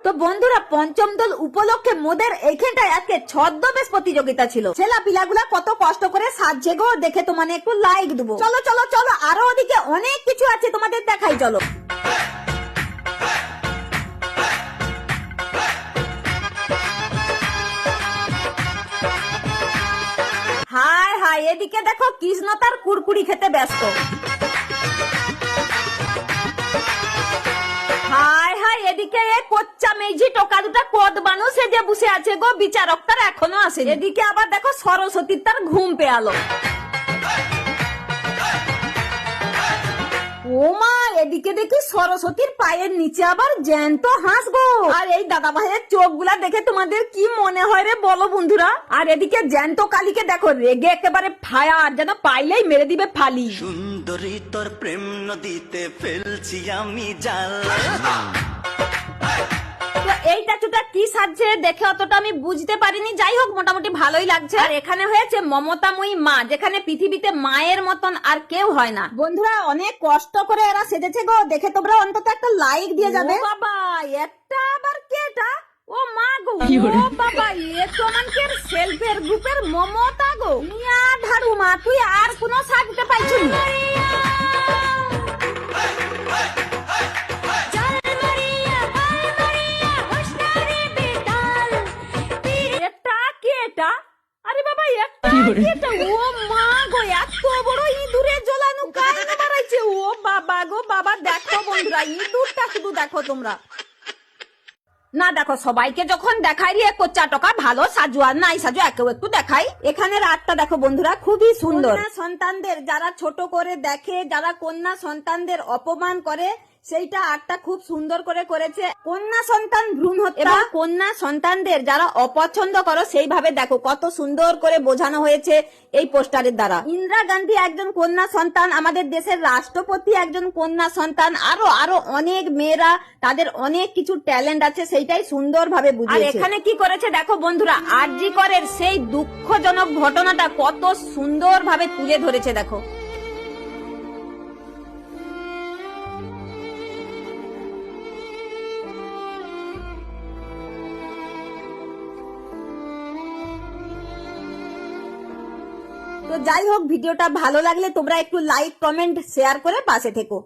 তো বন্ধুরা, পঞ্চম দোল উপলক্ষে মোদের এইখানটায় আজকে ছদ্মবেশ প্রতিযোগিতা ছিল। ছেলা পিলাগুলা কত কষ্ট করে সাজছে গো, দেখে তো মানে একটু লাইক দেবো। চলো চলো চলো, আরো ওদিকে অনেক কিছু আছে, তোমাদের দেখাই চলো। হায় হায়, এদিকে দেখো কৃষ্ণ তার কুরকুরি খেতে ব্যস্ত। হায় হায়, এদিকে এ কোচ্চা মেজি টোকা দুটা কদ বানু সেজে বসে আছে গো, বিচারক তার এখনো আসে। এদিকে আবার দেখো সরস্বতীর তার ঘুম পেয়ালো। ও মা, এদিকে দেখি সরস্বতীর পায়ের নিচে আবার জ্যান্ত হাঁস গো। আর এই দাদা ভাইয়ের চোখ গুলা দেখে তোমাদের কি মনে হয় রে বলো বন্ধুরা। আর এদিকে জ্যান্ত কালীকে দেখো, রেগে একেবারে ফায়ার, যেন পাইলেই মেরে দিবে ফালি। সুন্দরী তোর প্রেম নদীতে ফেলছি আমি জাল। তো এই টাচুটা কি সাজছে দেখে অতটা আমি বুঝতে পারিনি, যাই হোক মোটামুটি ভালোই লাগছে। আর এখানে হয়েছে মমতাময়ী মা, যেখানে পৃথিবীতে মায়ের মতন আর কেউ হয় না। বন্ধুরা, অনেক কষ্ট করে এরা সেজেছে গো, দেখে তোমরা অন্তত একটা লাইক দিয়ে যাবে। ও বাবা, একটা আবার কেটা, ও মা গো, ও বাবা, এ তো আমাদের সেলফের গ্রুপের মমতা গো। মিয়া ধারু মা, তুই আর কোনো সাজতে পাইছিস না। আরে বাবা, একটা ও মা গো, এত বড় ইঁদুরে জ্বলানো কাহিনী বানাইছে। ও বাবা গো বাবা, দেখো বন্ধুরা, ইঁদুরটা শুধু দেখো তোমরা। না দেখো, সবাইকে যখন দেখাই রে কোচ্চা টকা ভালো সাজু আর নাই সাজু একেও একটু দেখাই। এখানে রাতটা দেখো বন্ধুরা, খুবই সুন্দর। সন্তানদের যারা ছোট করে দেখে, যারা কন্যা সন্তানদের অপমান করে, সেইটা আটটা খুব সুন্দর করে করেছে। কন্যা সন্তান ভ্রূণ হত্যা এবং কন্যা সন্তানদের যারা অপছন্দ করো, সেইভাবে দেখো কত সুন্দর করে বোঝানো হয়েছে এই পোস্টারের দ্বারা। ইন্দিরা গান্ধী একজন কন্যা সন্তান, আমাদের দেশের রাষ্ট্রপতি একজন কন্যা সন্তান, আরো আরো অনেক মেয়েরা, তাদের অনেক কিছু ট্যালেন্ট আছে, সেইটাই সুন্দর ভাবে বুঝিয়েছে। আর এখানে কি করেছে দেখো বন্ধুরা, আরজি করের সেই দুঃখজনক ঘটনাটা কত সুন্দর ভাবে তুলে ধরেছে দেখো। তো যাই হোক, ভিডিওটা ভালো লাগলে তোমরা একটু লাইক কমেন্ট শেয়ার করে পাশে থেকো।